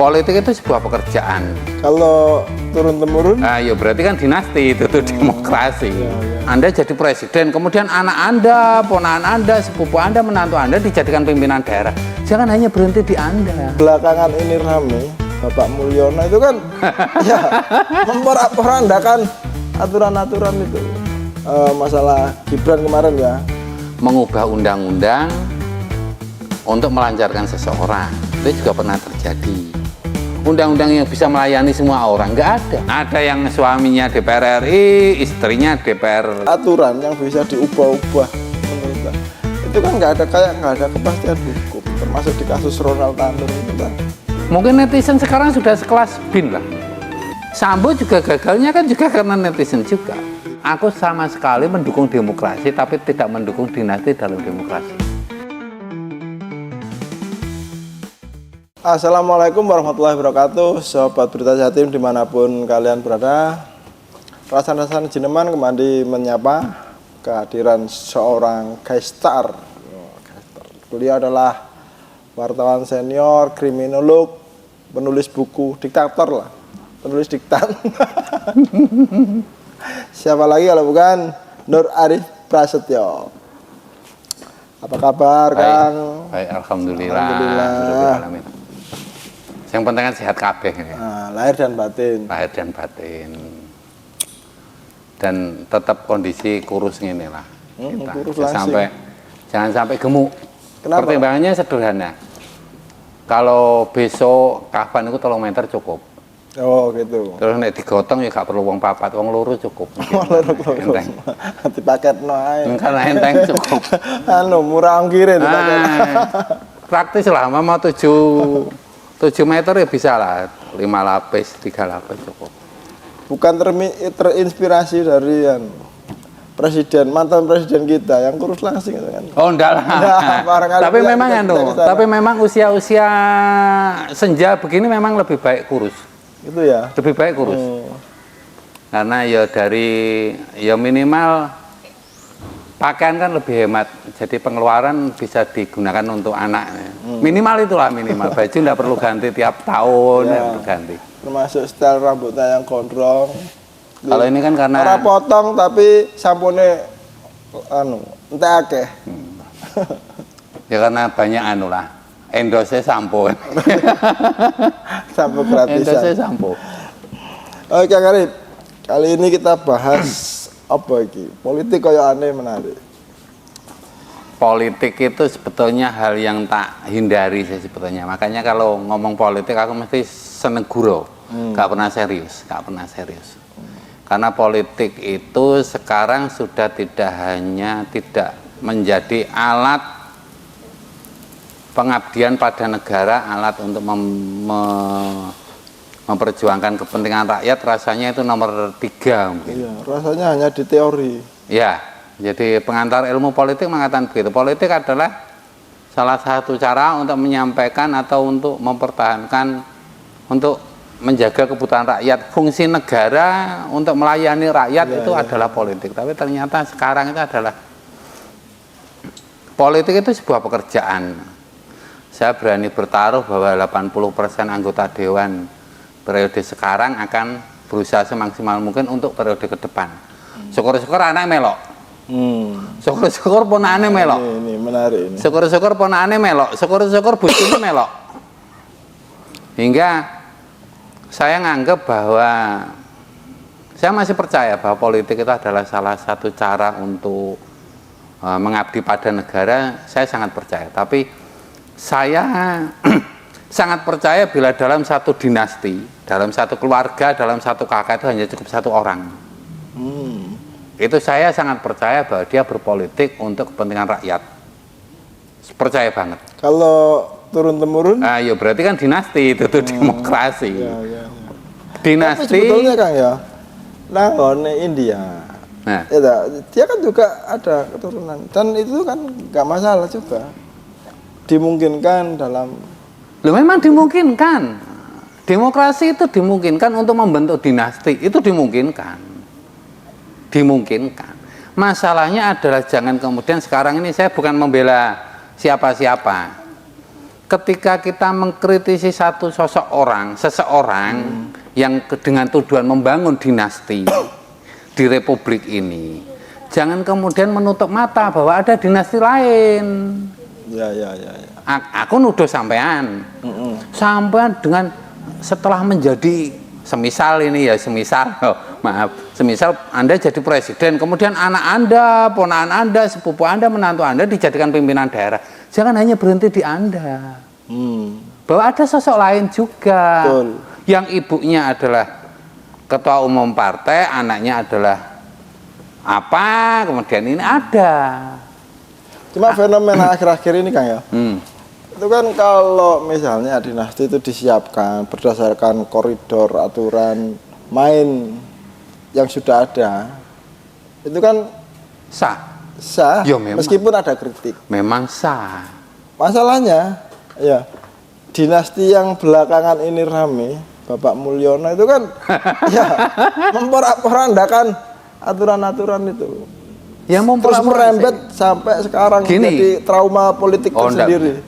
Politik itu sebuah pekerjaan. Kalau turun-temurun? Nah, ya berarti kan dinasti itu demokrasi. Anda jadi presiden, kemudian anak Anda, ponakan Anda, sepupu Anda, menantu Anda dijadikan pimpinan daerah. Jangan hanya berhenti di Anda. Belakangan ini rame, Bapak Mulyono itu kan ya memporak-porandakan aturan-aturan itu. Masalah Gibran kemarin ya. Mengubah undang-undang untuk melancarkan seseorang. Itu juga pernah terjadi. Undang-undang yang bisa melayani semua orang nggak ada. Ada yang suaminya DPR RI, istrinya DPR. Aturan yang bisa diubah-ubah menurut itu kan nggak ada kepastian hukum, termasuk di kasus Ronald Tanur itu kan. Mungkin netizen sekarang sudah sekelas BIN lah. Sambo juga gagalnya kan juga karena netizen juga. Aku sama sekali mendukung demokrasi, tapi tidak mendukung dinasti dalam demokrasi. Assalamualaikum warahmatullahi wabarakatuh, sobat Berita Jatim dimanapun kalian berada. Rasan-rasan jeneman kembali menyapa kehadiran seorang gestar. Beliau adalah wartawan senior, kriminolog, penulis buku, diktator lah, penulis diktat. Siapa lagi kalau bukan Nur Arif Prasetyo. Apa kabar, Kang? Baik, alhamdulillah. Yang penting kan sehat kabeh ya. Nah, lahir dan batin. Lahir dan batin. Dan tetap kondisi kurus ini lah. Kurus jangan sampai gemuk. Kenapa? Pertimbangannya sederhana. Kalau besok kapan itu 3 meter cukup. Oh gitu. Terus nek digotong ya gak perlu wong 4, wong 2 cukup. Enteng. Dipaketno ae. Kan enteng cukup. Murah ongkire dipaket. Praktis lah, mau 7 meter ya bisa lah, 5 lapis, 3 lapis cukup. Bukan terinspirasi dari mantan presiden kita yang kurus langsing itu kan. Oh enggak lah. Tapi memang usia-usia senja begini memang lebih baik kurus. Itu ya. Lebih baik kurus. Karena ya minimal pakaian kan lebih hemat, jadi pengeluaran bisa digunakan untuk anak. Minimal itulah minimal. Baju tidak perlu ganti tiap tahun, ya, perlu ganti. Termasuk style rambutnya yang gondrong. Kalau ini kan karena orang potong tapi sampune entek akeh. Ya karena banyak endose sampo. Sampo gratisan. Endose sampo. Oke, Kang Arif. Kali ini kita bahas apa iki? Politik kayak aneh menarik. Politik itu sebetulnya hal yang tak hindari sih sebetulnya. Makanya kalau ngomong politik aku mesti seneng gurau, gak pernah serius. Karena politik itu sekarang sudah tidak menjadi alat pengabdian pada negara, alat untuk memperjuangkan kepentingan rakyat, rasanya itu nomor 3 mungkin. Iya, rasanya hanya di teori. Ya, jadi pengantar ilmu politik mengatakan begitu. Politik adalah salah satu cara untuk menyampaikan atau untuk mempertahankan, untuk menjaga kebutuhan rakyat. Fungsi negara untuk melayani rakyat adalah politik. Tapi ternyata sekarang itu adalah politik itu sebuah pekerjaan. Saya berani bertaruh bahwa 80% anggota dewan periode sekarang akan berusaha semaksimal mungkin untuk periode ke depan. Syukur-syukur anak melok. Syukur-syukur ponakane melok. Ini menarik ini. Syukur-syukur ponakane melok, syukur-syukur bojone melok. Hingga saya nganggap bahwa saya masih percaya bahwa politik itu adalah salah satu cara untuk mengabdi pada negara. Saya sangat percaya. Tapi saya sangat percaya bila dalam satu dinasti, dalam satu keluarga, dalam satu kakak itu hanya cukup 1 orang. Itu saya sangat percaya bahwa dia berpolitik untuk kepentingan rakyat. Percaya banget. Kalau turun-temurun? Ya berarti kan dinasti itu demokrasi. Ya. Dinasti. Tapi sebetulnya Kang ya, India. Nah, dia kan juga ada keturunan dan itu kan nggak masalah juga. Dimungkinkan dalam. Loh memang dimungkinkan. Demokrasi itu dimungkinkan untuk membentuk dinasti, itu dimungkinkan. Masalahnya adalah jangan kemudian sekarang ini saya bukan membela siapa-siapa. ketika kita mengkritisi satu seseorang yang dengan tujuan membangun dinasti di Republik ini, jangan kemudian menutup mata bahwa ada dinasti lain. Ya. Aku nuduh sampean, sampean dengan setelah menjadi semisal Anda jadi presiden, kemudian anak Anda, ponakan Anda, sepupu Anda, menantu Anda dijadikan pimpinan daerah. Jangan hanya berhenti di Anda. Bahwa ada sosok lain juga. Betul. Yang ibunya adalah ketua umum partai, anaknya adalah apa, kemudian ini ada. Cuma fenomena akhir-akhir ini Kang ya, itu kan kalau misalnya dinasti itu disiapkan berdasarkan koridor aturan main yang sudah ada, itu kan sah Ya, memang. meskipun ada kritik. Memang sah. Masalahnya ya dinasti yang belakangan ini rame, Bapak Mulyono itu kan ya memporak-porandakan aturan-aturan itu. Yang Terus merembet sampai sekarang jadi trauma politik tersendiri.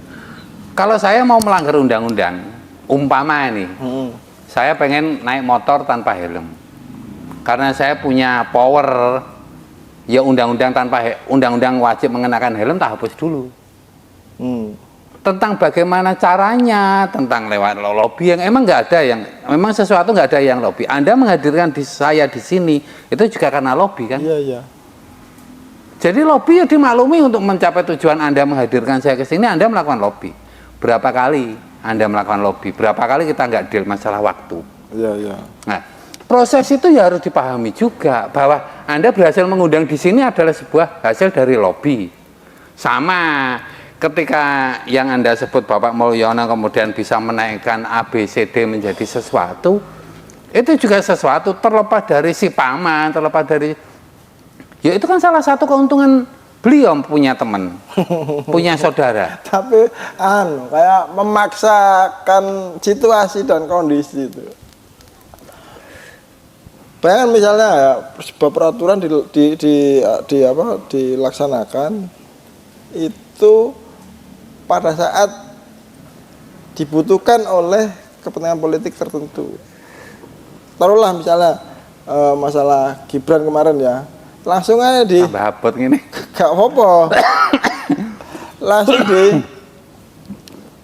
Kalau saya mau melanggar undang-undang, umpama nih, saya pengen naik motor tanpa helm, karena saya punya power, ya undang-undang wajib mengenakan helm tak hapus dulu. Tentang bagaimana caranya, tentang lewat lobby yang emang nggak ada memang sesuatu nggak ada yang lobby. Anda menghadirkan saya di sini itu juga karena lobby kan? Iya. Jadi lobby ya dimaklumi untuk mencapai tujuan Anda menghadirkan saya ke sini, Anda melakukan lobby. Berapa kali Anda melakukan lobby? Berapa kali kita nggak deal masalah waktu? Iya. Nah, proses itu ya harus dipahami juga bahwa Anda berhasil mengundang di sini adalah sebuah hasil dari lobby. Sama ketika yang Anda sebut Bapak Mulyono kemudian bisa menaikkan ABCD menjadi sesuatu, itu juga sesuatu terlepas dari si paman, terlepas dari ya itu kan salah satu keuntungan beliau punya teman, punya saudara. Tapi kayak memaksakan situasi dan kondisi itu. Bayangkan misalnya ya sebuah peraturan dilaksanakan itu pada saat dibutuhkan oleh kepentingan politik tertentu. Taruhlah misalnya masalah Gibran kemarin ya. Langsung aja tambah abot gini. Gak apa-apa. Langsung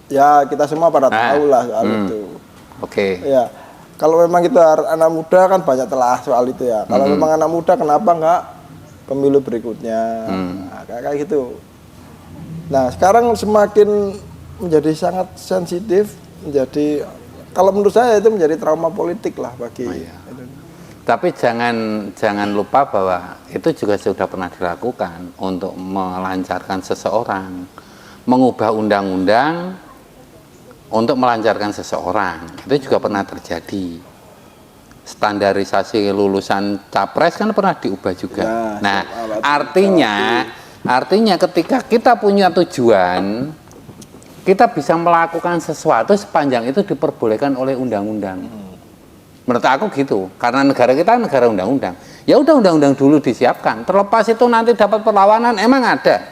ya kita semua pada tahu lah soal itu. Oke. Ya, kalau memang kita anak muda kan banyak telah soal itu ya. Kalau memang anak muda kenapa nggak pemilu berikutnya? Nah, kayak gitu. Nah, sekarang semakin menjadi sangat sensitif, kalau menurut saya itu menjadi trauma politik lah bagi Indonesia. Tapi jangan lupa bahwa itu juga sudah pernah dilakukan untuk melancarkan seseorang, mengubah undang-undang untuk melancarkan seseorang. Itu juga pernah terjadi. Standarisasi lulusan capres kan pernah diubah juga. Nah, artinya ketika kita punya tujuan, kita bisa melakukan sesuatu sepanjang itu diperbolehkan oleh undang-undang. Menurut aku gitu, karena negara kita negara undang-undang. Ya udah undang-undang dulu disiapkan. Terlepas itu nanti dapat perlawanan, emang ada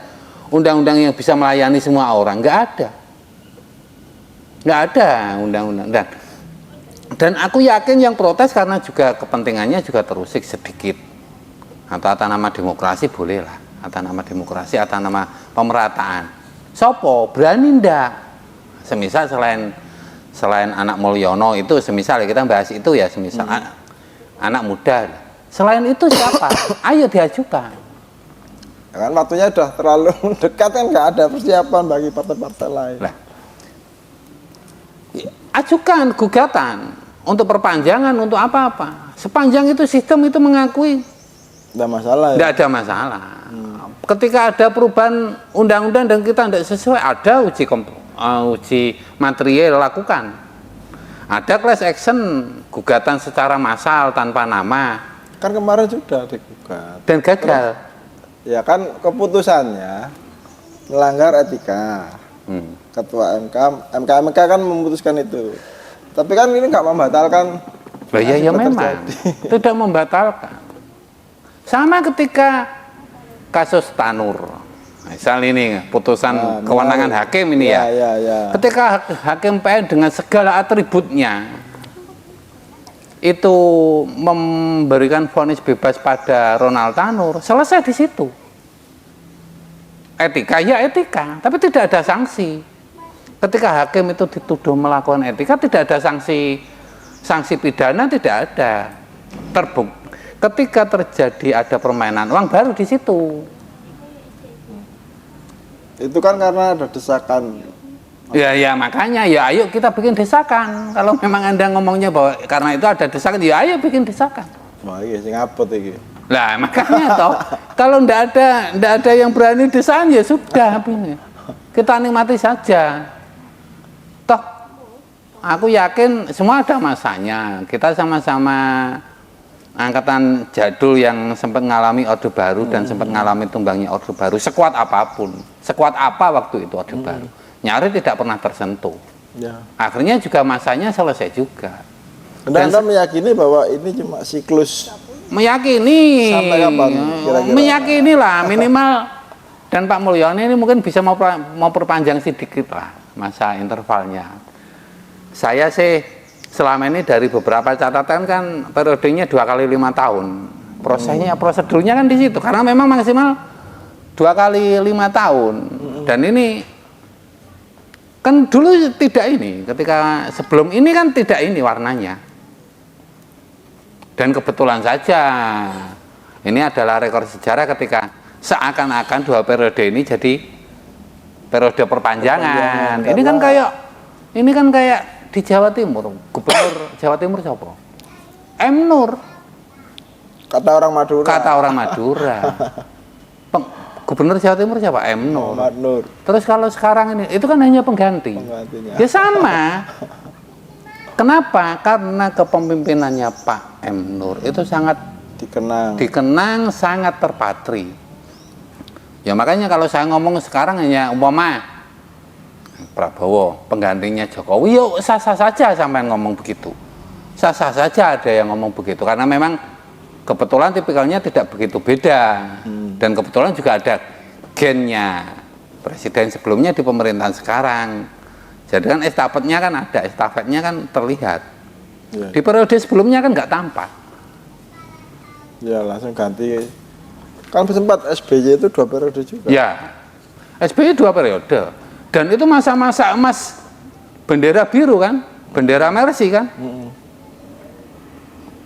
undang-undang yang bisa melayani semua orang? Nggak ada undang-undang. Dan aku yakin yang protes karena juga kepentingannya juga terusik sedikit. Atau atas nama demokrasi boleh lah, atas nama demokrasi, atas nama pemerataan. Sopo berani ndak? Semisal selain anak Mulyono itu, semisal kita bahas itu ya, semisal anak muda. Selain itu siapa? Ayo diajukan. Kan waktunya udah terlalu dekat kan, nggak ada persiapan bagi partai-partai lain. Lah, ajukan gugatan untuk perpanjangan, untuk apa-apa. Sepanjang itu sistem itu mengakui, nggak masalah ya? Nggak ada masalah. Ketika ada perubahan undang-undang dan kita tidak sesuai, ada uji material lakukan. Ada class action, gugatan secara massal tanpa nama. Kan kemarin sudah digugat. Dan gagal. Ya kan keputusannya melanggar etika. Ketua MK kan memutuskan itu. Tapi kan ini nggak membatalkan. Ya memang tidak membatalkan. Sama ketika kasus Tanur. Nah, misal ini putusan kewenangan hakim ini ya. Ketika hakim PN dengan segala atributnya itu memberikan vonis bebas pada Ronald Tanur, selesai di situ. Etika ya etika, tapi tidak ada sanksi. Ketika hakim itu dituduh melakukan etika, tidak ada sanksi pidana, tidak ada. Ketika terjadi ada permainan uang baru di situ. Itu kan karena ada desakan. Ya makanya ya ayo kita bikin desakan. Kalau memang Anda ngomongnya bahwa karena itu ada desakan, ya ayo bikin desakan. Wah iya sing apot iki. Lah makanya toh kalau ndak ada yang berani desakan ya sudah, kita nikmati saja. Toh aku yakin semua ada masanya. Kita sama-sama angkatan jadul yang sempat mengalami Orde Baru dan sempat mengalami tumbangnya Orde Baru. Sekuat apapun, sekuat apa waktu itu Orde Baru, nyaris tidak pernah tersentuh. Ya. Akhirnya juga masanya selesai juga. Anda meyakini bahwa ini cuma siklus? Meyakini. Sampai kapan kira-kira? Meyakini lah minimal. Dan Pak Mulyono ini mungkin bisa mau perpanjang sedikit lah masa intervalnya. Saya sih selama ini dari beberapa catatan kan periodenya 2 kali 5 tahun. Prosedurnya kan di situ karena memang maksimal 2 kali 5 tahun. Dan ini kan dulu tidak ini, ketika sebelum ini kan tidak ini warnanya. Dan kebetulan saja ini adalah rekor sejarah ketika seakan-akan 2 periode ini jadi periode perpanjangan. Ini kan kayak di Jawa Timur, gubernur Jawa Timur siapa? M. Nur. Kata orang Madura. Kata orang Madura. Gubernur Jawa Timur siapa? M. Nur. Nur. Terus kalau sekarang ini, itu kan hanya pengganti. Ya sama. Kenapa? Karena kepemimpinannya Pak M. Nur itu sangat dikenang, sangat terpatri. Ya makanya kalau saya ngomong sekarang hanya umpama Prabowo penggantinya Jokowi, yuk sah-sah saja sampai ngomong begitu. Sah-sah saja ada yang ngomong begitu karena memang kebetulan tipikalnya tidak begitu beda. Dan kebetulan juga ada gennya presiden sebelumnya di pemerintahan sekarang. Jadi kan estafetnya kan ada, estafetnya kan terlihat. Ya. Di periode sebelumnya kan nggak tampak. Ya langsung ganti. Kan sempat SBY itu 2 periode juga. Ya, SBY 2 periode. Dan itu masa-masa emas bendera biru kan, bendera Mercy kan.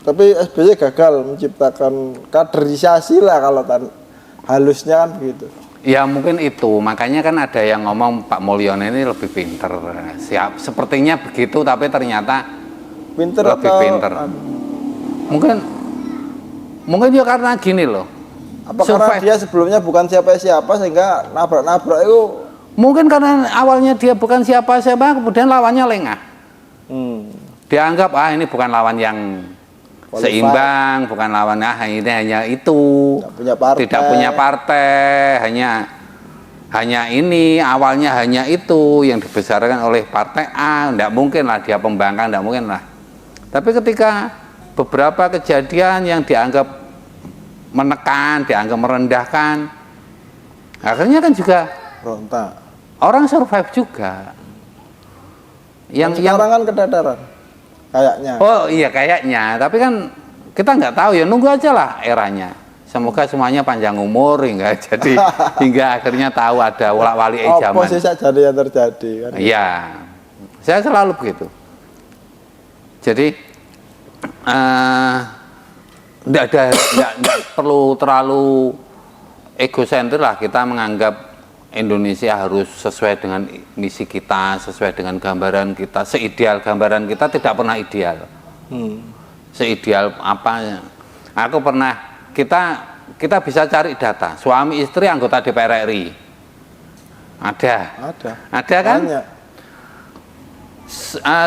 Tapi SBY gagal menciptakan kaderisasi lah kalau halusnya kan begitu. Ya mungkin itu, makanya kan ada yang ngomong Pak Mulyono ini lebih pinter. Sepertinya begitu, tapi ternyata pinter lebih pinter. Mungkin ya karena gini loh. Apa karena dia sebelumnya bukan siapa-siapa sehingga nabrak-nabrak itu? Mungkin karena awalnya dia bukan siapa-siapa, kemudian lawannya lengah. Dianggap ini bukan lawan yang seimbang, bukan lawan ini hanya itu, tidak punya partai, hanya ini, awalnya hanya itu yang dibesarkan oleh partai A, tidak mungkin lah dia pembangkang, tidak mungkin lah. Tapi ketika beberapa kejadian yang dianggap menekan, dianggap merendahkan, akhirnya kan juga berontak. Orang survive juga. Yang sekarang kan kedadaran. Kayaknya. Oh iya kayaknya, tapi kan kita nggak tahu ya, nunggu aja lah eranya. Semoga semuanya panjang umur hingga jadi hingga akhirnya tahu ada wali zaman. Apa sih saja yang terjadi kan? Iya, saya selalu begitu. Jadi nggak perlu terlalu egosentris lah kita menganggap Indonesia harus sesuai dengan misi kita, sesuai dengan gambaran kita, seideal gambaran kita tidak pernah ideal. Seideal apa? Aku pernah kita bisa cari data suami istri anggota DPR RI. Ada kan?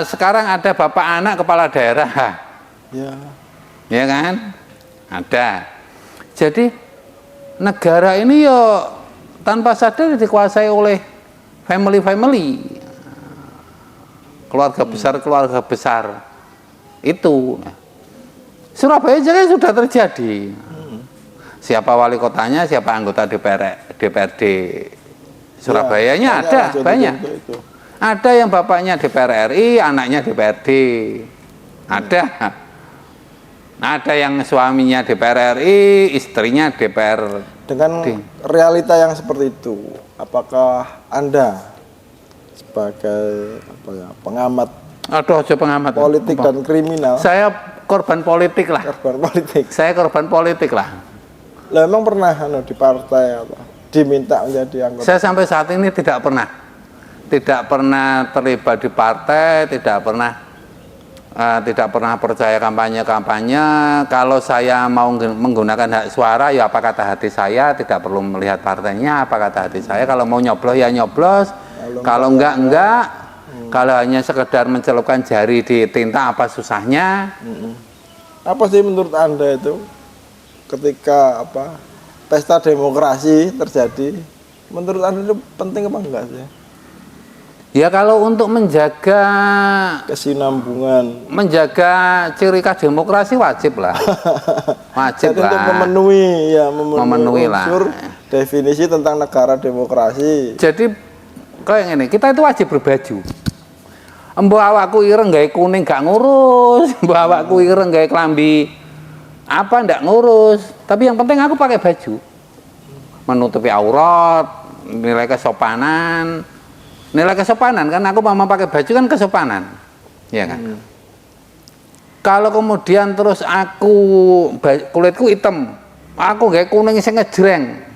Sekarang ada bapak anak kepala daerah. Ya kan? Ada. Jadi negara ini yo tanpa sadar dikuasai oleh family keluarga besar itu. Surabaya juga sudah terjadi. Siapa wali kotanya, siapa anggota DPRD Surabayanya Ya, ada, banyak. itu. Ada yang bapaknya DPR RI, anaknya DPRD. Ada. Ada yang suaminya DPR RI, istrinya DPR. Dengan realita yang seperti itu, apakah Anda sebagai pengamat Pengamat politik dan kriminal, saya korban politik lah. korban politik, Saya korban politik lah. lah emang pernah di partai atau diminta menjadi anggota? Saya sampai saat ini tidak pernah terlibat di partai, tidak pernah percaya kampanye. Kalau saya mau menggunakan hak suara, ya apa kata hati saya, tidak perlu melihat partainya, apa kata hati saya. Kalau mau nyoblos ya nyoblos, kalau enggak. Kalau hanya sekedar mencelupkan jari di tinta, apa susahnya? Apa sih menurut Anda itu ketika pesta demokrasi terjadi, menurut Anda itu penting apa enggak sih? Ya kalau untuk menjaga Kesinambungan, menjaga ciri khas demokrasi wajib lah. Wajib jadi lah. untuk memenuhi lah. unsur definisi tentang negara demokrasi. Jadi kayak ini, kita itu wajib berbaju. Mbok awakku ireng gawe kuning gak ngurus, mbok awakku ireng gawe klambi apa ndak ngurus. Tapi yang penting aku pakai baju. Menutupi aurat, nilai kesopanan. Nilai kesopanan kan aku mau pakai baju kan kesopanan. Ya kan? Kalau kemudian terus aku kulitku hitam, aku gawe kuning sing ngejreng.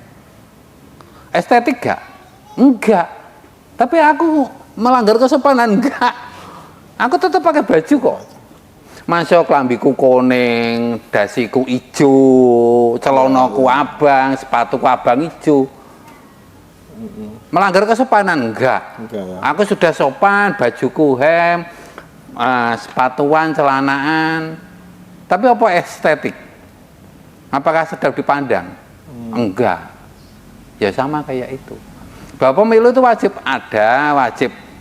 Estetik gak? Enggak. Tapi aku melanggar kesopanan enggak. Aku tetap pakai baju kok. Masuk klambiku kuning, dasiku ijo, celonaku abang, sepatuku abang ijo. Melanggar kesopanan enggak. Ya. Aku sudah sopan, bajuku hem, sepatuan, celanaan. Tapi apa estetik? Apakah sedap dipandang? Enggak. Ya sama kayak itu. Bahwa pemilu itu wajib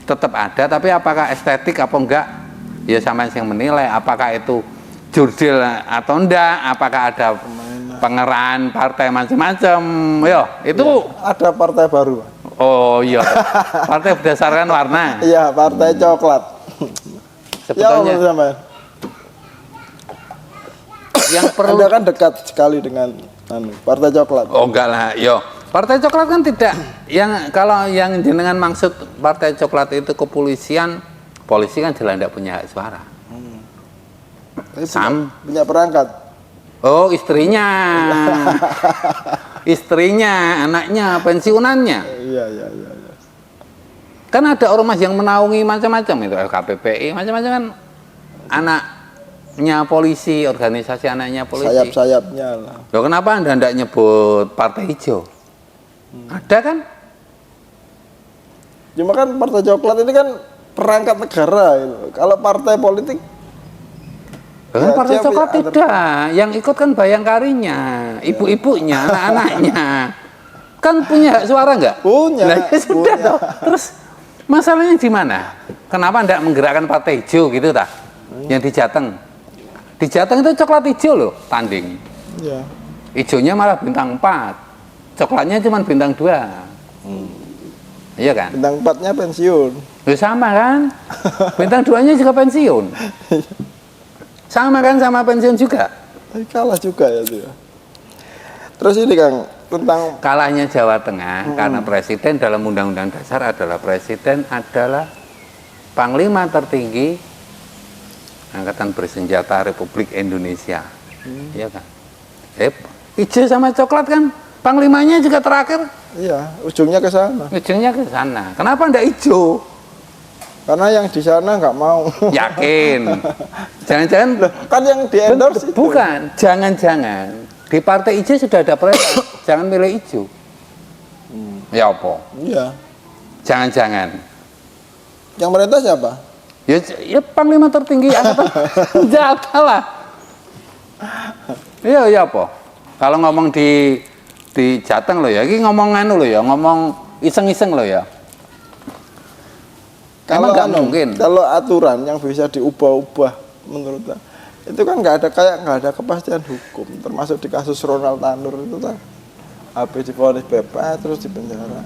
tetap ada, tapi apakah estetik apa enggak? Ya sama yang menilai apakah itu jurdil atau enggak, apakah ada pengerahan partai macam-macam. Yo, itu ya, ada partai baru. Oh iya. Partai berdasarkan warna. Iya, partai coklat. Sebetulnya ya, yang perlu Anda kan dekat sekali dengan partai coklat. Oh enggak lah, yo. Partai coklat kan tidak kalau yang jenengan maksud partai coklat itu kepolisian, polisi kan jelas tidak punya hak suara. Tapi punya perangkat. Oh, istrinya. Istrinya, anaknya, pensiunannya. Iya. Kan ada ormas yang menaungi macam-macam itu, LKPPI, macam-macam kan anaknya polisi, organisasi anaknya polisi. Sayap-sayapnya lah. Loh, kenapa Anda tidak nyebut partai hijau? Ada kan? Cuma kan partai coklat ini kan perangkat negara gitu. Kalau partai politik Kan partai coklat tidak, yang ikut kan bayangkarinya, ibu-ibunya, anak-anaknya, kan punya hak suara nggak? Punya. Nah, ya sudah toh. Terus masalahnya di mana? Kenapa tidak menggerakkan partai hijau gitu tak? Yang di Jateng itu coklat hijau loh, tanding. Iya. Hijaunya malah bintang 4, coklatnya cuma bintang 2. Iya kan? Bintang 4-nya pensiun. Ya sama kan? Bintang 2-nya juga pensiun. Sama kan, sama pensiun juga. Tapi kalah juga ya itu ya. Terus ini Kang, tentang Kalahnya Jawa Tengah karena presiden dalam undang-undang dasar adalah presiden adalah panglima tertinggi Angkatan Bersenjata Republik Indonesia. Iya kan? Hijau sama coklat kan panglimanya juga terakhir. iya, ujungnya ke sana. Ujungnya ke sana. Kenapa enggak hijau? Karena yang di sana nggak mau. Yakin. Jangan-jangan Kan yang di endorse itu. bukan, jangan-jangan di partai hijau sudah ada perintah, jangan milih hijau. Ya apa? Iya. Jangan-jangan. Yang merintah siapa? Ya panglima tertinggi angkatan senjata lah. Iya ya apa? Kalau ngomong di Jateng lo ya, ini ngomong anu lo ya, ngomong iseng-iseng lo ya. Kalau nggak mungkin. Kalau aturan yang bisa diubah-ubah menurut saya, itu kan nggak ada kepastian hukum, termasuk di kasus Ronald Tanur itu kan habis divonis bebas terus di penjara.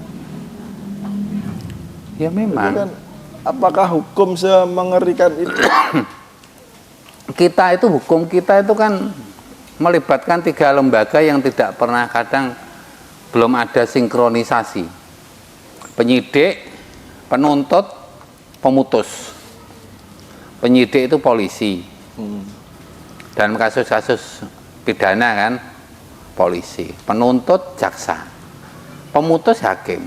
Ya memang. Kan, apakah hukum semengerikan itu? Kita itu hukum kita itu kan melibatkan 3 lembaga yang tidak pernah, kadang belum ada sinkronisasi. Penyidik, penuntut, pemutus. Penyidik itu polisi. Dan kasus-kasus pidana kan polisi, penuntut jaksa, pemutus hakim.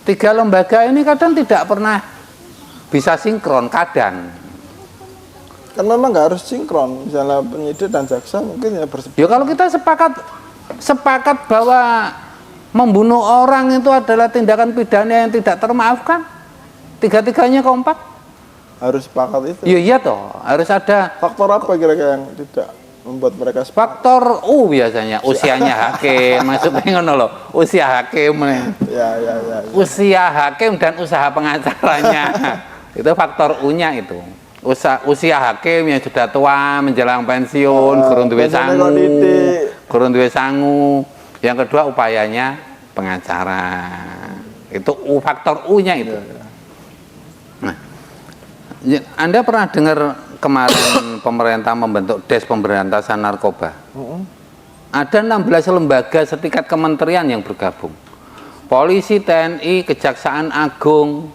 3 lembaga ini kadang tidak pernah bisa sinkron, kadang. Kan memang nggak harus sinkron, misalnya penyidik dan jaksa mungkin ya Ya kalau kita sepakat bahwa membunuh orang itu adalah tindakan pidana yang tidak termaafkan, 3-tiganya kompak. Harus sepakat itu. Ya iya toh, harus ada Faktor apa kira-kira yang tidak membuat mereka sepakat? faktor biasanya usianya hakim, maksudnya ngono loh, usia hakim. Ya. Usia hakim dan usaha pengacaranya. Itu faktor U-nya itu. Usia hakim yang sudah tua menjelang pensiun, kurang duwe sangu, kurang duwe sangu. Yang kedua upayanya pengacara. Itu faktor U-nya itu. Nah, Anda pernah dengar kemarin pemerintah membentuk Des Pemberantasan Narkoba? Ada 16 lembaga setingkat kementerian yang bergabung. Polisi, TNI, Kejaksaan Agung,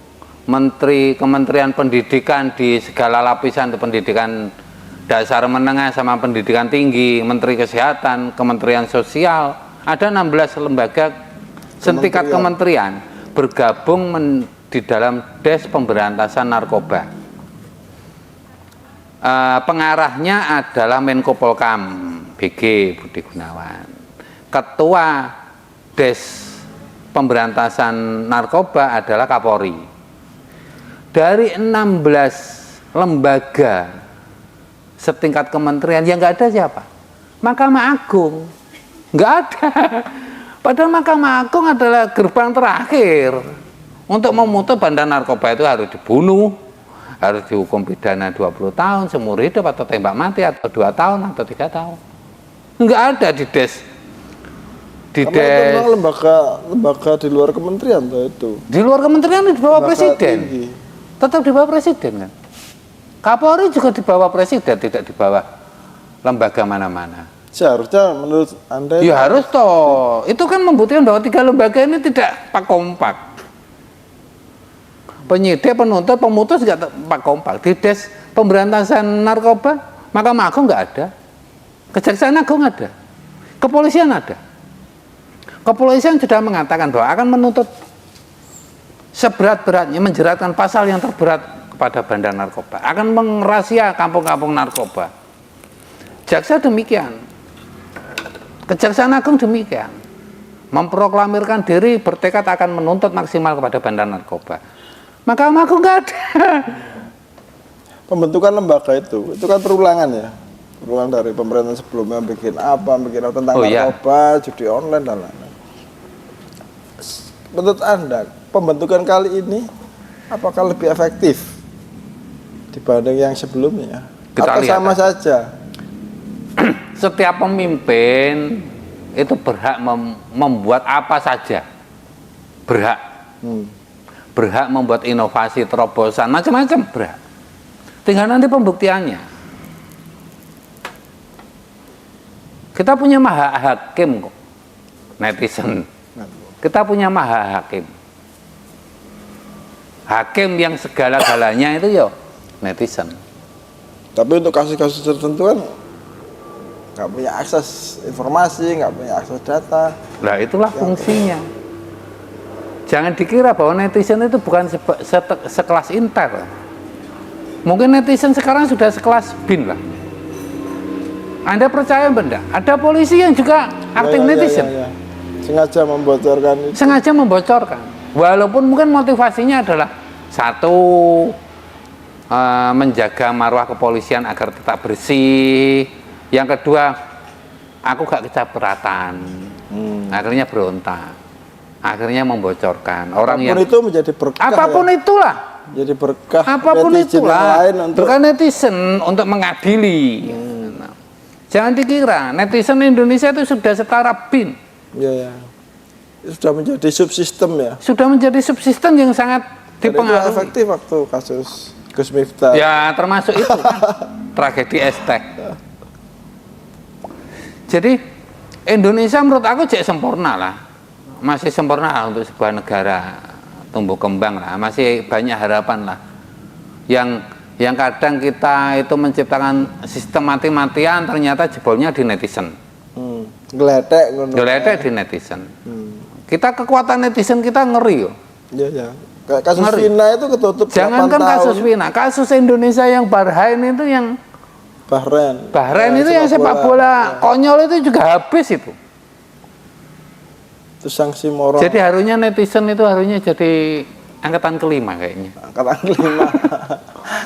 Menteri, Kementerian Pendidikan di segala lapisan, pendidikan dasar menengah sama pendidikan tinggi, Menteri Kesehatan, Kementerian Sosial, ada 16 lembaga setingkat kementerian bergabung di dalam Des Pemberantasan Narkoba. Pengarahnya adalah Menko Polkam, BG Budi Gunawan. Ketua Des Pemberantasan Narkoba adalah Kapolri. Dari 16 lembaga setingkat kementerian yang nggak ada siapa? Mahkamah Agung. Nggak ada. Padahal Mahkamah Agung adalah gerbang terakhir untuk memutus bandar narkoba itu harus dibunuh, harus dihukum pidana 20 tahun, seumur hidup atau tembak mati atau 2 tahun atau 3 tahun. Nggak ada di Des. Karena itu memang lembaga di luar kementerian tuh itu. Di luar kementerian di bawah Lembaga presiden. tinggi. Tetap di bawah presiden kan. Kapolri juga di bawah presiden, tidak di bawah lembaga mana-mana. Seharusnya menurut Anda Ya harus toh. Itu kan membuktikan bahwa 3 lembaga ini tidak kompak. Penyidik, penuntut, pemutus tidak pak kompak. Di Des Pemberantasan Narkoba, Mahkamah Agung nggak ada, Kejaksaan Agung ada, kepolisian ada. Kepolisian sudah mengatakan bahwa akan menuntut seberat-beratnya, menjeratkan pasal yang terberat kepada bandar narkoba, akan mengerasia kampung-kampung narkoba. Jaksa demikian, Kejaksaan Agung demikian, memproklamirkan diri bertekad akan menuntut maksimal kepada bandar narkoba. Mahkamah Agung nggak ada. pembentukan lembaga itu kan perulangan ya, perulangan dari pemerintahan sebelumnya bikin apa tentang narkoba, judi online dan lain-lain. Menurut Anda pembentukan kali ini apakah lebih efektif dibanding yang sebelumnya? Atau sama saja? Setiap pemimpin itu berhak membuat apa saja, berhak membuat inovasi, terobosan, macam-macam berhak. Tinggal nanti pembuktiannya. Kita punya maha hakim kok, netizen. Kita punya maha hakim. Hakim yang segala-galanya itu ya netizen. Tapi untuk kasus-kasus tertentu kan nggak punya akses informasi, nggak punya akses data. Nah itulah fungsinya. Jangan dikira bahwa netizen itu bukan sekelas Intel. Mungkin netizen sekarang sudah sekelas BIN lah. Anda percaya benda? Ada polisi yang juga aktif netizen. Ya. Sengaja membocorkan itu. Sengaja membocorkan. Walaupun mungkin motivasinya adalah satu, menjaga marwah kepolisian agar tetap bersih. Yang kedua, aku gak kecapratan. Akhirnya berontak. Akhirnya membocorkan. Orang apapun yang itu menjadi berkah. Apapun ya. itulah. Jadi berkah. Apapun itulah. Berkah netizen untuk mengadili. Jangan dikira netizen Indonesia itu sudah setara BIN. Ya. sudah menjadi subsistem ya. Sudah menjadi subsistem yang sangat Dan itu dipengaruhi. efektif waktu kasus Gus Miftah. Ya termasuk itu kan tragedi Estek. Jadi Indonesia menurut aku cek sempurna lah, masih sempurna lah untuk sebuah negara tumbuh kembang lah, masih banyak harapan lah. Yang kadang kita itu menciptakan sistem mati-matian, ternyata jebolnya di netizen. Geletek ngono. Geletek di netizen. Kita kekuatan netizen kita ngeri yo. Iya ya. Kayak kasus Ngeri. Vina itu ketutup 8 Jangankan tahun. kasus Vina, kasus Indonesia yang Bahrain itu yang Bahrain. itu yang sepak bola konyol itu juga habis itu. Itu sanksi moral. Jadi harusnya netizen itu harusnya jadi angkatan kelima kayaknya. Angkatan kelima.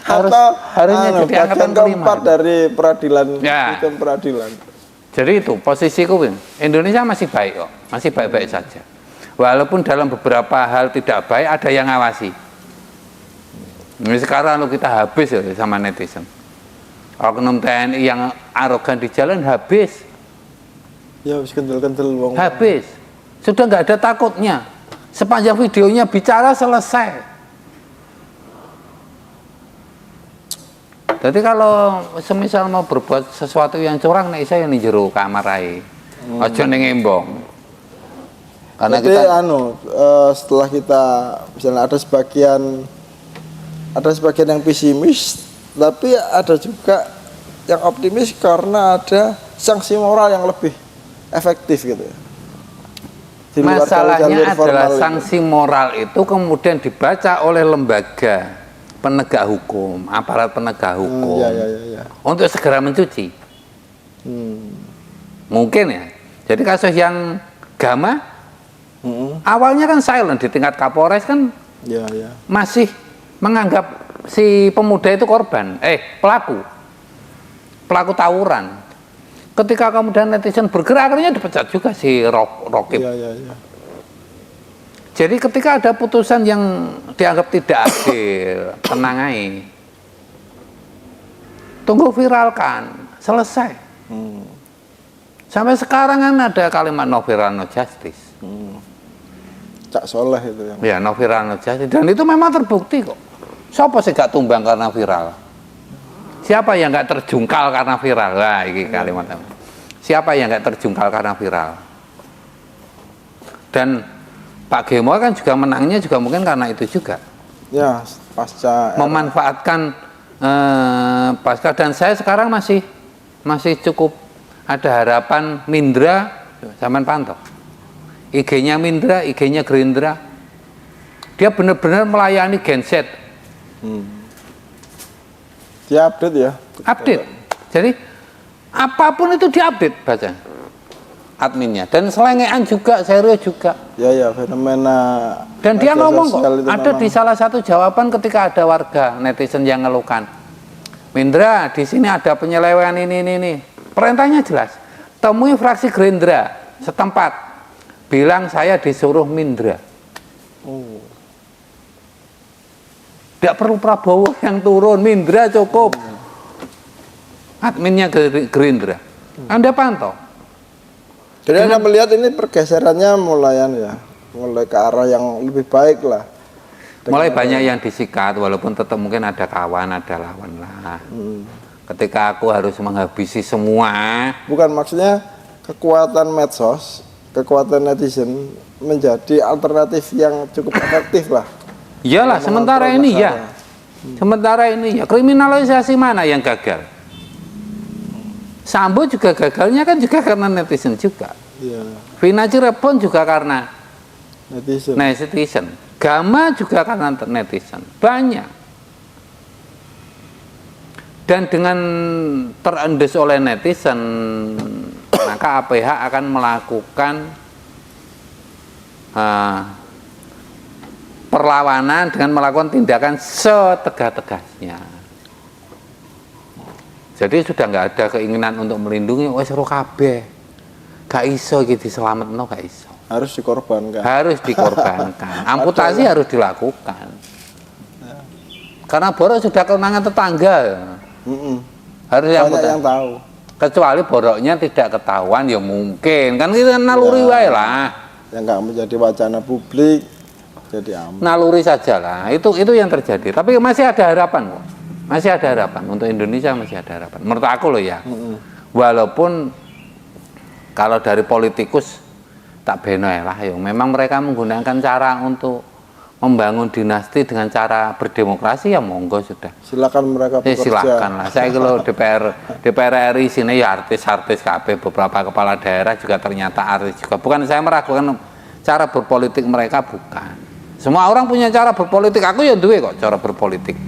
Harusnya jadi angkatan bagian keempat kelima. dari peradilan, Ya. sistem peradilan. Jadi itu posisiku Indonesia masih baik kok, masih baik-baik saja. Walaupun dalam beberapa hal tidak baik ada yang ngawasi. Ini sekarang kita habis ya sama netizen. Oknum TNI yang arogan di jalan habis. Ya wis kendel-kendel wong. Habis. Sudah nggak ada takutnya. Sepanjang videonya bicara selesai. Jadi kalau semisal mau berbuat sesuatu yang curang, nek saya ning jero kamar ae. Aja ning embong. Karena Jadi kita setelah kita misalnya ada sebagian yang pesimis, tapi ada juga yang optimis karena ada sanksi moral yang lebih efektif gitu ya. Di luar masalahnya jalur adalah formal itu. sanksi moral itu kemudian dibaca oleh lembaga penegak hukum, aparat penegak hukum Ya. untuk segera mencuci. Mungkin ya. Jadi kasus yang Gama awalnya kan silent di tingkat Kapolres kan Ya. masih menganggap si pemuda itu korban, pelaku tawuran. Ketika kemudian netizen bergerak akhirnya dipecat juga si Rokib. Ya. Jadi ketika ada putusan yang dianggap tidak adil, tenang aja. Tunggu viralkan, selesai. Sampai sekarang kan ada kalimat no viral no justice. Cak Soleh itu yang. Ya no viral no justice. Dan itu memang terbukti kok. Siapa sih gak tumbang karena viral? Siapa yang gak terjungkal karena viral? Wah, ini kalimatnya. Siapa yang gak terjungkal karena viral? Dan Pak Gemo kan juga menangnya juga mungkin karena itu juga. Ya, pasca Memanfaatkan pasca, dan saya sekarang masih cukup ada harapan Mindra zaman pantau. IG-nya Mindra, IG-nya Gerindra. Dia benar-benar melayani genset. diupdate ya. Update. Jadi apapun itu diupdate baca adminnya, dan selengean juga, serius juga. Ya fenomena. Dan dia media ngomong kok, sosial itu ada memang. di salah satu jawaban ketika ada warga netizen yang ngeluhkan, Mindra di sini ada penyelewengan ini. Perintahnya jelas, temui fraksi Gerindra setempat, bilang saya disuruh Mindra. Tidak perlu Prabowo yang turun, Mindra cukup. Adminnya Gerindra. Anda pantau. Jadi Anda melihat ini pergeserannya mulai ke arah yang lebih baik lah. Mulai banyak yang disikat, walaupun tetap mungkin ada kawan, ada lawan lah. Ketika aku harus menghabisi semua. Bukan, maksudnya kekuatan medsos, kekuatan netizen menjadi alternatif yang cukup efektif lah. Iyalah, Dalam sementara mengontrol ini masalah. ya. Sementara ini ya, kriminalisasi mana yang gagal? Sambo juga gagalnya kan juga karena netizen juga. Iya, Vina Cirebon juga karena netizen. netizen. Gama juga karena netizen. Banyak. Dan dengan terendes oleh netizen, maka APH akan melakukan perlawanan dengan melakukan tindakan setegak-tegasnya. Jadi sudah nggak ada keinginan untuk melindungi, wes ro kabeh. Gak iso gitu diselametno, gak iso. Harus dikorbankan. Harus dikorbankan. Amputasi harus dilakukan. Karena borok sudah kewenangan tetangga. Harus Banyak diamputasi. yang tahu. Kecuali boroknya tidak ketahuan ya mungkin. Kan kita naluri wae lah. yang nggak menjadi wacana publik jadi aman. Naluri saja lah, itu yang terjadi. Tapi masih ada harapan kok, masih ada harapan untuk Indonesia, masih ada harapan. Menurut aku loh ya, walaupun kalau dari politikus tak beno lah, ya memang mereka menggunakan cara untuk membangun dinasti dengan cara berdemokrasi, ya monggo sudah. Silakan mereka bekerja. Silakan lah. Saya kalau DPR RI sini ya artis-artis KB, beberapa kepala daerah juga ternyata artis juga. Bukan saya meragukan cara berpolitik mereka, bukan. Semua orang punya cara berpolitik. Aku ya duwe kok cara berpolitik.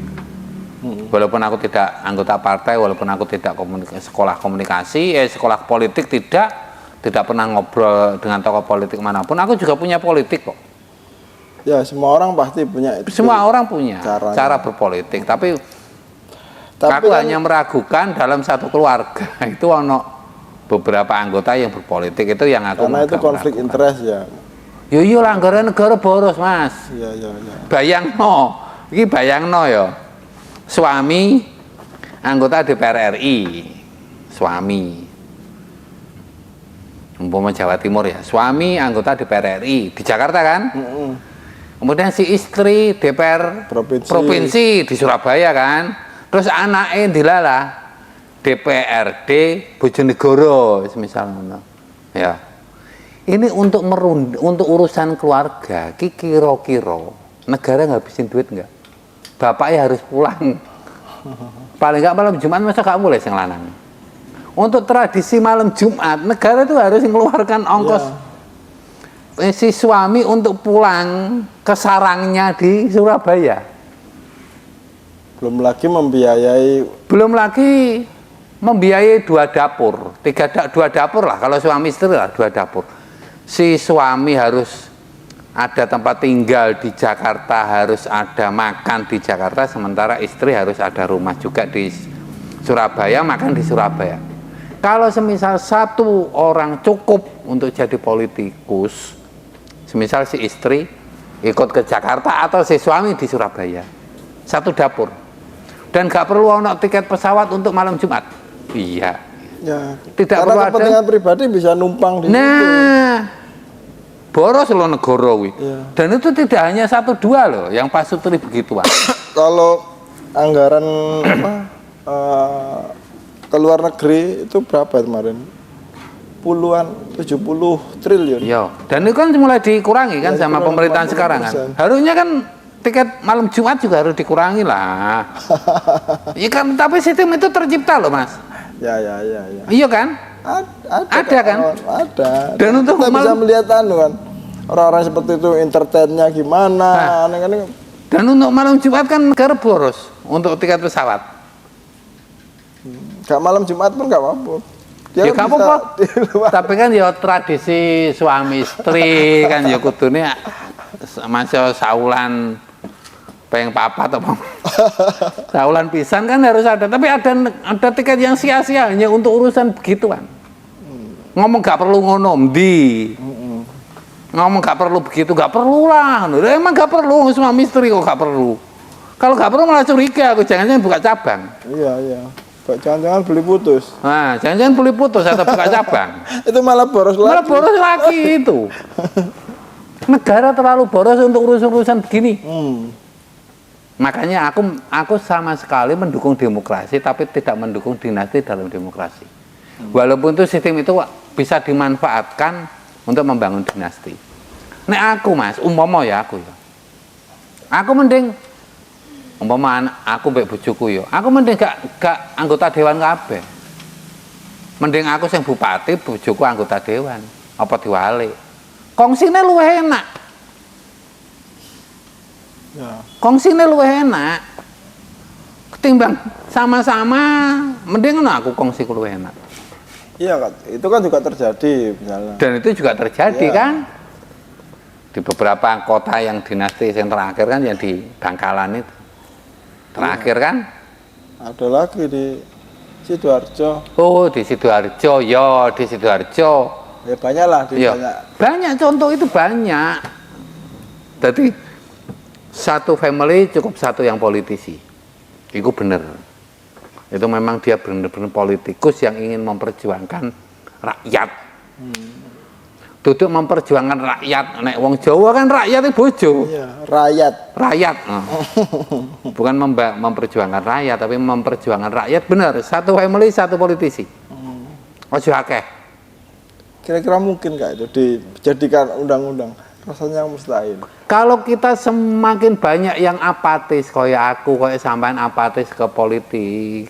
Walaupun aku tidak anggota partai, walaupun aku tidak sekolah komunikasi, sekolah politik tidak pernah ngobrol dengan tokoh politik manapun, aku juga punya politik kok. Ya, semua orang pasti punya itu. Semua orang punya cara berpolitik, tapi aku kan hanya meragukan dalam satu keluarga itu ono beberapa anggota yang berpolitik, itu yang aku karena itu konflik interest ya. Yo iya lah, negara boros mas. Iya. Bayangno ya, suami anggota DPR RI, suami umpama Jawa Timur ya, suami anggota DPR RI di Jakarta kan. Kemudian si istri DPR provinsi di Surabaya kan, terus anaknya dilala DPRD Bojonegoro misalnya, ya. Ini untuk urusan keluarga, kira-kira negara ngabisin duit nggak? Bapaknya harus pulang, paling nggak malam Jumat, masa nggak boleh sing lanang. Untuk tradisi malam Jumat, negara itu harus mengeluarkan ongkos. Si suami untuk pulang ke sarangnya di Surabaya. Belum lagi membiayai 2 dapur, 2 dapur lah, kalau suami istri lah 2 dapur. Si suami harus ada tempat tinggal di Jakarta, harus ada makan di Jakarta, sementara istri harus ada rumah juga di Surabaya, makan di Surabaya. Kalau semisal satu orang cukup untuk jadi politikus, semisal si istri ikut ke Jakarta atau si suami di Surabaya, 1 dapur, dan nggak perlu ono tiket pesawat untuk malam Jumat. Iya. Ya, tidak karena perlu kepentingan pribadi bisa numpang di situ. Boros loh negara wi. Ya. Dan itu tidak hanya 1-2 loh yang pasutri begituan. Kalau anggaran ke luar negeri itu berapa kemarin? Puluhan, 70 triliun. Iya, dan itu kan mulai dikurangi kan sama pemerintahan sekarang kan. Harusnya kan tiket malam Jumat juga harus dikurangi lah. Iya kan, tapi sistem itu tercipta loh mas. Ya. Iya kan? Ada kan? Ada. Dan untuk kita bisa melihat kan orang-orang seperti itu entertainnya gimana. Nah. Dan untuk malam Jumat kan negara boros untuk tiket pesawat. Gak malam Jumat pun gak apa-apa. Ya gak apa-apa. Tapi kan ya tradisi suami istri kan ya kudune masih saulan pengen papa atau apa. Saulan pisan kan harus ada, tapi ada tiket yang sia-sia hanya untuk urusan begituan. Ngomong gak perlu ngono ndi. Ngomong gak perlu begitu, gak perlu lah. Emang gak perlu, suami istri kok gak perlu. Kalau gak perlu malah curiga aku, jangan-jangan buka cabang. Iya. Jangan-jangan beli putus. Nah, jangan-jangan beli putus atau buka cabang. Itu malah boros lagi. Malah boros lagi itu. Negara terlalu boros untuk urusan-urusan begini. Makanya aku sama sekali mendukung demokrasi, tapi tidak mendukung dinasti dalam demokrasi. Walaupun itu sistem itu bisa dimanfaatkan untuk membangun dinasti. Nek aku mas, umpama ya aku ya. Aku mending umpama aku mbek bojoku yo. Aku mending gak anggota dewan kabeh. Mending aku sing bupati, bojoku anggota dewan. Apa diwalik? Kongsine luwih enak. Ya. Kongsine luwih enak. Ketimbang sama-sama, mending aku kongsi luwih enak. Iya kan, itu kan juga terjadi misalnya. Dan itu juga terjadi kan di beberapa kota yang dinasti yang terakhir kan, yang di Bangkalan itu terakhir kan. Ada lagi di Sidoarjo. Oh di Sidoarjo, ya di Sidoarjo. Ya banyak lah, banyak contoh itu banyak. Jadi satu family cukup satu yang politisi, itu bener. Itu memang dia benar-benar politikus yang ingin memperjuangkan rakyat. duduk memperjuangkan rakyat. Nek wong Jawa kan rakyat itu bojo. Iya, rakyat. Rakyat. Bukan memperjuangkan rakyat, tapi memperjuangkan rakyat benar. Satu family, satu politisi. Ojo akeh. Kira-kira mungkin nggak itu dijadikan undang-undang? Rasanya mustahil. Kalau kita semakin banyak yang apatis, kayak aku, kayak sampean apatis ke politik,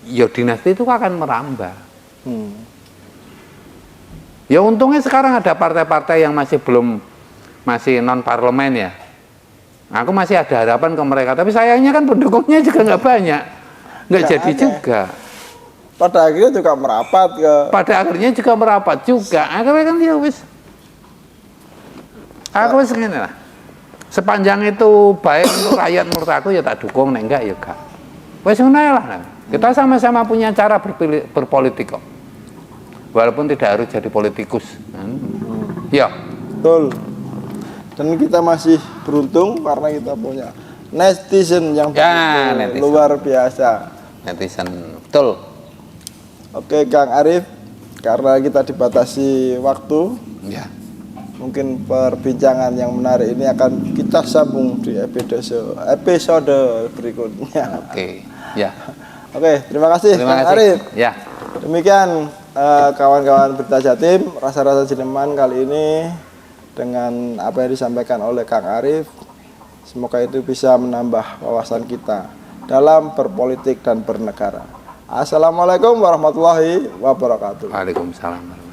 ya dinasti itu akan merambah. Ya untungnya sekarang ada partai-partai yang masih non parlemen ya. Aku masih ada harapan ke mereka, tapi sayangnya kan pendukungnya juga nggak banyak, nggak jadi ada. juga. Pada akhirnya juga merapat ke. Pada akhirnya juga merapat juga. Akhirnya kan ya wis. Aku wis ngene lah. Sepanjang itu baik untuk rakyat menurut aku ya tak dukung, nek enggak ya enggak. Wis ngono lah. Kita sama-sama punya cara berpolitik kok. Walaupun tidak harus jadi politikus. Ya. Betul. Dan kita masih beruntung karena kita punya netizen yang netizen. luar biasa. Netizen, betul. Oke, Kang Arif, karena kita dibatasi waktu, Ya. mungkin perbincangan yang menarik ini akan kita sambung di episode berikutnya. Oke. Ya. Oke, terima kasih Kang Arif. Ya. Demikian kawan-kawan Berita Jatim, rasa-rasa Jineman kali ini dengan apa yang disampaikan oleh Kang Arif. Semoga itu bisa menambah wawasan kita dalam berpolitik dan bernegara. Assalamualaikum warahmatullahi wabarakatuh. Waalaikumsalam.